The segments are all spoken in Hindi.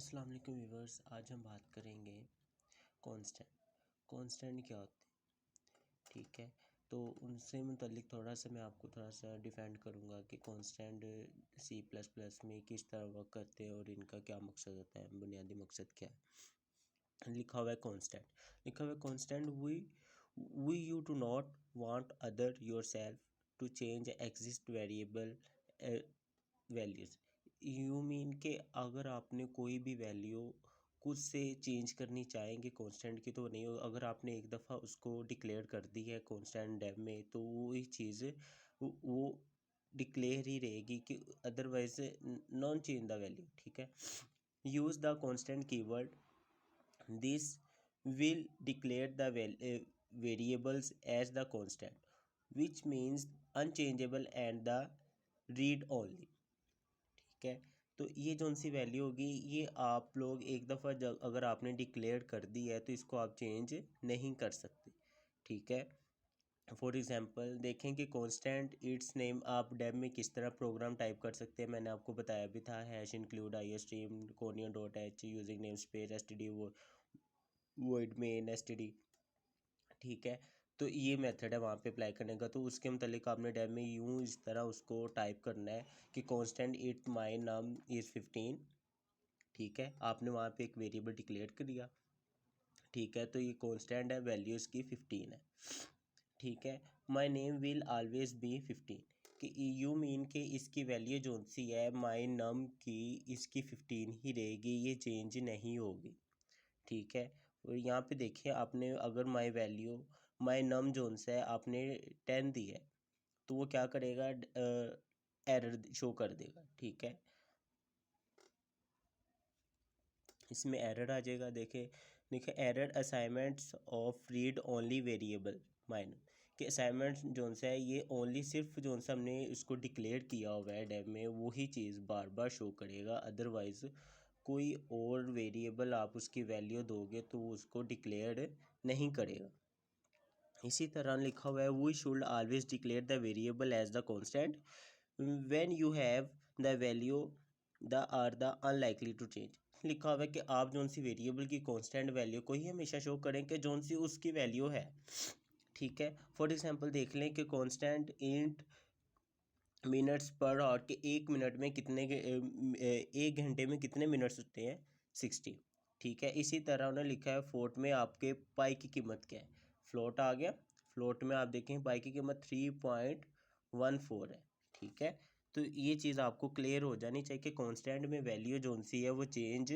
अस्सलाम वालेकुम व्यूवर्स। आज हम बात करेंगे कांस्टेंट क्या होते हैं। ठीक है, तो उनसे मुतल्लिक थोड़ा सा मैं आपको थोड़ा सा डिफाइन करूँगा कि कांस्टेंट सी प्लस प्लस में किस तरह वर्क करते हैं और इनका क्या मकसद होता है, बुनियादी मकसद क्या है। लिखा हुआ है constant we you to not want other your self to change exist variable values. You mean के अगर आपने कोई भी वैल्यू खुद से चेंज करनी चाहेंगे कांस्टेंट की तो नहीं हो। अगर आपने एक दफ़ा उसको डिक्लेयर कर दी है कांस्टेंट डेफ में तो वही चीज़ वो डिक्लेयर ही रहेगी कि otherwise non change the value. ठीक है, use the constant keyword, this will declare the variables as the constant which means unchangeable and the read only। ठीक है, तो ये जो सी वैल्यू होगी ये आप लोग एक दफ़ा जब अगर आपने डिक्लेयर कर दी है तो इसको आप चेंज नहीं कर सकते। ठीक है, फॉर एग्जांपल देखें कि कांस्टेंट इट्स नेम आप डेव में किस तरह प्रोग्राम टाइप कर सकते हैं। मैंने आपको बताया भी था, hash include I S stream conio dot H using namespace S T D void main S T D. ठीक है, तो ये मेथड है वहाँ पे अप्लाई करने का। तो उसके मतलब आपने डेव में यूँ इस तरह उसको टाइप करना है कि constant it my num is 15। ठीक है, आपने वहाँ पे एक वेरिएबल डिक्लेयर कर दिया। ठीक है, तो ये कांस्टेंट है, वैल्यू इसकी 15 है। ठीक है, my name will always be 15 कि यू मीन के इसकी वैल्यू जो सी है माय नम की इसकी 15 ही रहेगी, ये चेंज नहीं होगी। ठीक है, और यहाँ पे देखिए आपने अगर माय नम जोन से है आपने 10 दी है तो वो क्या करेगा, एरर शो कर देगा। ठीक है, इसमें एरर आ जाएगा। देखिए error assignments of read only variable mine कि असाइनमेंट जोन सा है ये ओनली सिर्फ जोन सा हमने इसको डिक्लेयर किया हुआ है डेव में वही चीज़ बार बार शो करेगा, अदरवाइज़ कोई और वेरिएबल आप उसकी वैल्यू दोगे तो उसको डिक्लेयर नहीं करेगा। इसी तरह लिखा हुआ है we should always declare the variable as the constant when you have the value the are the unlikely to change. लिखा हुआ है कि आप जोन सी वेरिएबल की कांस्टेंट वैल्यू को ही हमेशा शो करें कि जोन सी उसकी वैल्यू है। ठीक है, फॉर एग्जांपल देख लें कि constant int minutes per hour के एक मिनट में कितने एक घंटे में कितने मिनट्स होते हैं 60। ठीक है, इसी तरह उन्होंने लिखा है फ्लोट में आपके पाई की कीमत क्या है। फ्लोट आ गया, फ्लोट में आप देखें पाई की कीमत 3.14 है। ठीक है, तो ये चीज़ आपको क्लियर हो जानी चाहिए कि कांस्टेंट में वैल्यू जोन सी है वो चेंज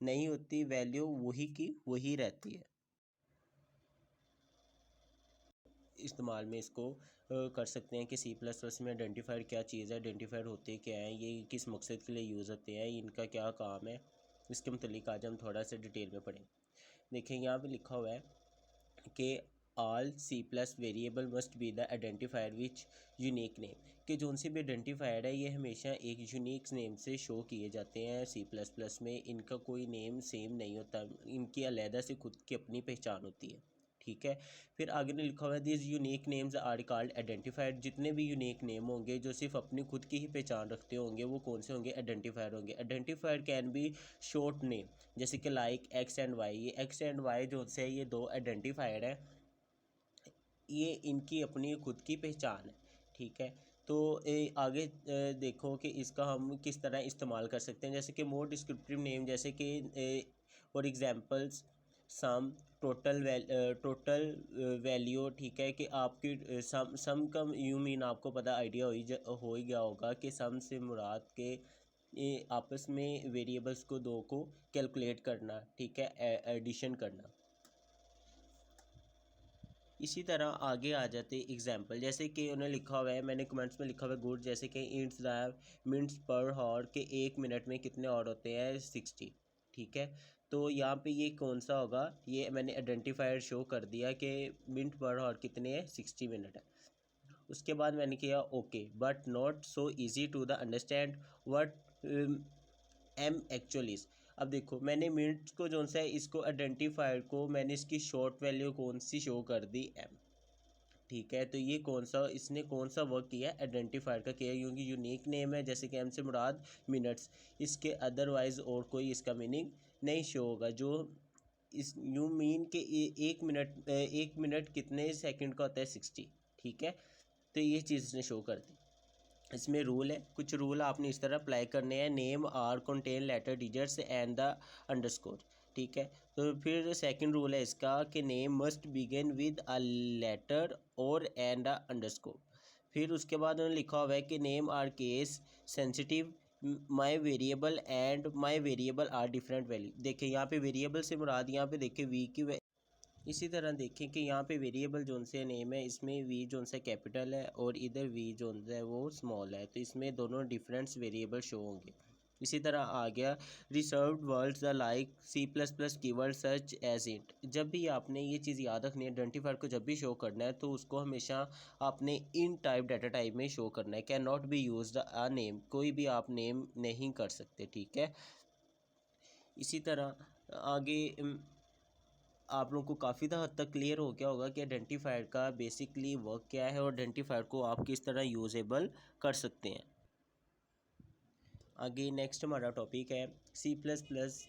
नहीं होती, वैल्यू वही की वही रहती है। इस्तेमाल में इसको कर सकते हैं कि सी प्लस प्लस में आइडेंटिफाइड क्या चीज़ है, आइडेंटिफाइड होते क्या हैं, ये किस मकसद के लिए यूज़ होते हैं, इनका क्या काम है, इसके मतलब आज हम थोड़ा सा डिटेल में पढ़ें। देखें यहाँ पे लिखा हुआ है कि all C plus variable must be the identifier which unique name कि जो उनसे भी आइडेंटिफायर है ये हमेशा एक यूनिक नेम से शो किए जाते हैं। सी प्लस प्लस में इनका कोई नेम सेम नहीं होता, इनकी अलहदा से खुद की अपनी पहचान होती है। ठीक है, फिर आगे ने लिखा हुआ है this unique names are called identifier. जितने भी यूनिक नेम होंगे जो सिर्फ अपनी खुद की ही पहचान रखते होंगे वो कौन से होंगे, आइडेंटिफायर होंगे। Identifier can be short name जैसे कि लाइक एक्स एंड वाई। ये एक्स एंड वाई जो से ये दो आइडेंटिफायर है, ये इनकी अपनी खुद की पहचान है। ठीक है, तो आगे देखो कि इसका हम किस तरह इस्तेमाल कर सकते हैं। जैसे कि मोर डिस्क्रिप्टिव नेम जैसे कि for examples sum total value. ठीक है, कि आपकी सम का यू मीन आपको पता आइडिया हो ही गया होगा कि सम से मुराद के ये आपस में वेरिएबल्स को दो को कैलकुलेट करना। ठीक है, एडिशन करना। इसी तरह आगे आ जाते एग्जाम्पल जैसे कि उन्हें लिखा हुआ है, मैंने कमेंट्स में लिखा हुआ है गुड, जैसे कि इंट्स द मिनट्स पर हॉर के एक मिनट में कितने और होते हैं 60। ठीक है, तो यहाँ पे ये कौन सा होगा, ये मैंने आइडेंटिफायर शो कर दिया कि मिनट पर हॉर कितने हैं 60 मिनट है। उसके बाद मैंने किया okay but not so easy to the understand what am actually. अब देखो मैंने मिनट्स को जो सा है इसको आइडेंटिफायर को मैंने इसकी शॉर्ट वैल्यू कौन सी शो कर दी एम। ठीक है, तो ये कौन सा, इसने कौन सा वर्क किया है, आइडेंटिफायर का किया है, क्योंकि यूनिक नेम है, जैसे कि एम से मुराद मिनट्स, इसके अदरवाइज और कोई इसका मीनिंग नहीं शो होगा। जो इस यू मीन के एक मिनट कितने सेकंड का होता है, 60। ठीक है, तो ये चीज़ इसने शो कर दी। इसमें रूल है, कुछ रूल आपने इस तरह अप्लाई करने हैं, name are contain letter digits and the underscore. ठीक है, तो फिर सेकंड रूल है इसका कि name must begin with a letter और एंड अ अंडरस्कोर। फिर उसके बाद उन्होंने लिखा हुआ है कि name are case sensitive, my variable and my variable are different value. देखिए यहाँ पे वेरिएबल से मुराद, यहाँ पे देखिए वी की, इसी तरह देखें कि यहाँ पे वेरिएबल जोन से नेम है, इसमें वी जोन से कैपिटल है और इधर वी जोन है वो स्मॉल है, तो इसमें दोनों डिफरेंस वेरिएबल शो होंगे। इसी तरह आ गया reserved words like C plus plus keyword search as it. जब भी आपने ये चीज़ याद रखनी है, आइडेंटिफायर को जब भी शो करना है तो उसको हमेशा आपने इन टाइप डाटा टाइप में शो करना है। Can not be used a name, कोई भी आप नेम नहीं कर सकते। ठीक है, इसी तरह आगे आप लोगों को काफ़ी हद तक क्लियर हो गया होगा कि आइडेंटिफायर का बेसिकली वर्क क्या है और आइडेंटिफायर को आप किस तरह यूजेबल कर सकते हैं। आगे नेक्स्ट हमारा टॉपिक है C plus plus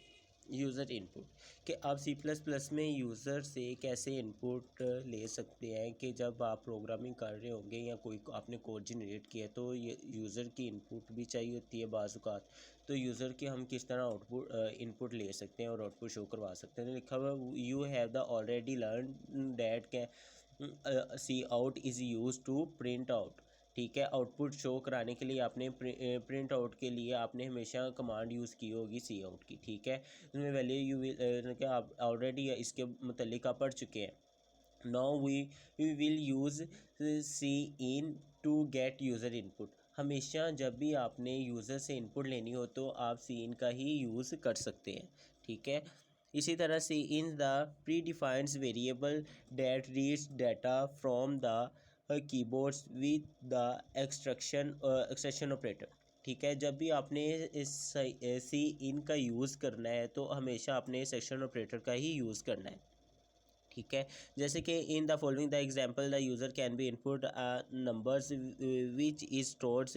user input, कि आप सी प्लस प्लस में यूज़र से कैसे इनपुट ले सकते हैं। कि जब आप प्रोग्रामिंग कर रहे होंगे या कोई आपने कोड जनरेट किया तो ये यूज़र की इनपुट भी चाहिए होती है बाज़ औक़ात, तो यूज़र की हम किस तरह आउटपुट इनपुट ले सकते हैं और आउटपुट शो करवा सकते हैं। तो लिखा हुआ you have the already learn that can C out is use to print out. ठीक है, आउटपुट शो कराने के लिए आपने प्रिंट आउट के लिए आपने हमेशा कमांड यूज़ की होगी सी आउट की। ठीक है, इसमें वैल्यू यू विल क्या आप ऑलरेडी इसके मतलब आप पढ़ चुके हैं। Now we will use C in to get user input. हमेशा जब भी आपने यूज़र से इनपुट लेनी हो तो आप सी इन का ही यूज़ कर सकते हैं। ठीक है, इसी तरह C in the predefined variable that reads data from the keyboards with the extraction operator. ठीक है, जब भी आपने इस सी इन का यूज़ करना है तो हमेशा आपने सेक्शन ऑपरेटर का ही यूज़ करना है। ठीक है, जैसे कि in the following the example the user can be input numbers which is stored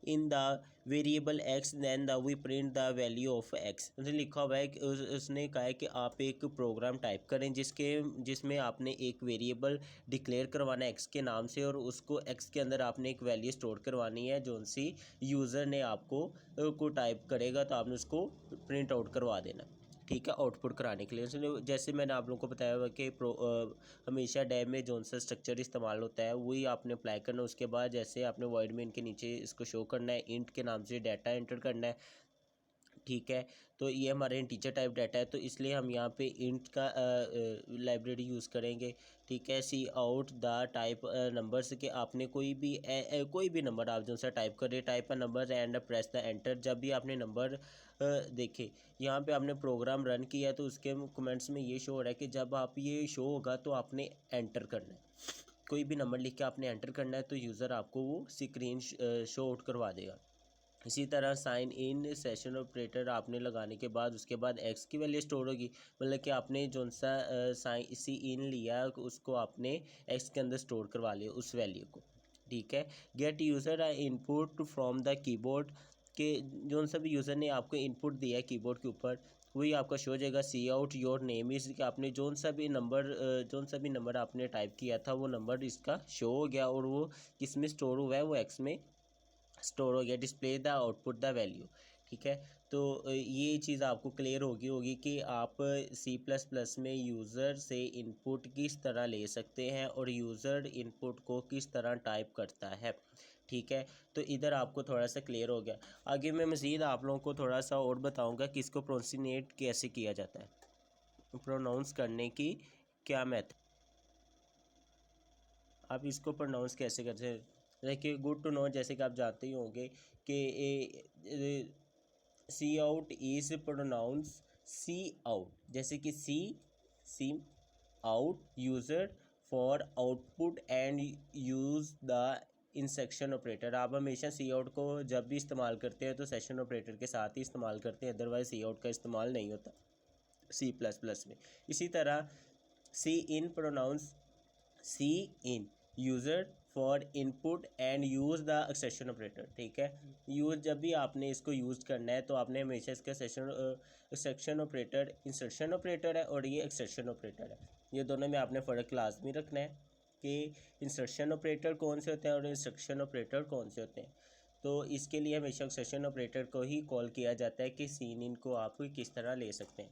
in the variable X then the we print the value of X. उसने लिखा हुआ है कि उसने कहा है कि आप एक प्रोग्राम टाइप करें जिसमें आपने एक वेरिएबल डिक्लेयर करवाना है एक्स के नाम से और उसको एक्स के अंदर आपने एक वैल्यू स्टोर करवानी है जो सी यूज़र ने आपको को टाइप करेगा तो आपने उसको प्रिंट आउट करवा देना। ठीक है, आउटपुट कराने के लिए इसलिए जैसे मैंने आप लोगों को बताया हुआ कि हमेशा डैब में जोन सा स्ट्रक्चर इस्तेमाल होता है वही आपने अप्लाई करना। उसके बाद जैसे आपने वॉइड में इनके नीचे इसको शो करना है, इंट के नाम से डाटा एंटर करना है। ठीक है, तो ये हमारे इंटीजर टाइप डाटा है तो इसलिए हम यहाँ पे इंट का लाइब्रेरी यूज़ करेंगे। ठीक है, सी आउट द टाइप नंबर्स के आपने कोई भी नंबर आप जो सा टाइप करें, type a number and press the enter. जब भी आपने नंबर देखे यहाँ पे आपने प्रोग्राम रन किया तो उसके कमेंट्स में ये शो हो रहा है कि जब आप ये शो होगा तो आपने एंटर करना है, कोई भी नंबर लिख के आपने एंटर करना है तो यूज़र आपको वो स्क्रीन शो आउट करवा देगा। इसी तरह साइन इन सेशन ऑपरेटर आपने लगाने के बाद उसके बाद एक्स की वैल्यू स्टोर होगी, मतलब कि आपने जो सा साइन सी इन लिया उसको आपने एक्स के अंदर स्टोर करवा लिया उस वैल्यू को। ठीक है, gate user input from the keyboard के जो सा भी यूज़र ने आपको इनपुट दिया है कीबोर्ड के ऊपर वही आपका शो हो जाएगा। सी आउट योर नेम इज़ कि आपने जो सा भी नंबर आपने टाइप किया था वो नंबर इसका शो हो गया और वो किस में स्टोर हुआ है, वो एक्स में स्टोर हो गया। Display the output the value. ठीक है, तो ये चीज़ आपको क्लियर होगी कि आप सी प्लस प्लस में यूज़र से इनपुट किस तरह ले सकते हैं और यूज़र इनपुट को किस तरह टाइप करता है। ठीक है, तो इधर आपको थोड़ा सा क्लियर हो गया। आगे मैं मज़ीद आप लोगों को थोड़ा सा और बताऊंगा कि इसको प्रोनाउंसिएट कैसे किया जाता है, प्रोनाउंस करने की क्या मेथड, आप इसको प्रोनाउंस कैसे करते हैं। देखिए गुड टू नो, जैसे कि आप जानते ही होंगे कि C out is pronounce C out, जैसे कि C out user for output and use the insertion operator. आप हमेशा सी आउट को जब भी इस्तेमाल करते हैं तो सेक्शन ऑपरेटर के साथ ही इस्तेमाल करते हैं, अदरवाइज सी आउट का इस्तेमाल नहीं होता C++ में। इसी तरह C in pronounce C in user for input and use the एक्सेशन ऑपरेटर। ठीक है, यूज़ जब भी आपने इसको यूज़ करना है तो आपने हमेशा इसका एक्सेशन ऑपरेटर इंसर्शन ऑपरेटर है और ये एक्सेशन ऑपरेटर है, ये दोनों में आपने फ़र्क लाजमी रखना है कि इंसर्शन ऑपरेटर कौन से होते हैं और इंस्ट्रक्शन ऑपरेटर कौन से होते हैं। तो इसके लिए हमेशा एक्सेशन ऑपरेटर को ही कॉल किया जाता है कि सीन इनको आप किस तरह ले सकते हैं।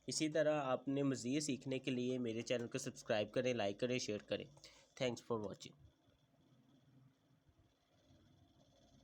इसी तरह आपने मज़ीद सीखने के लिए मेरे चैनल को सब्सक्राइब करें, लाइक करें, शेयर करें। Thanks for watching.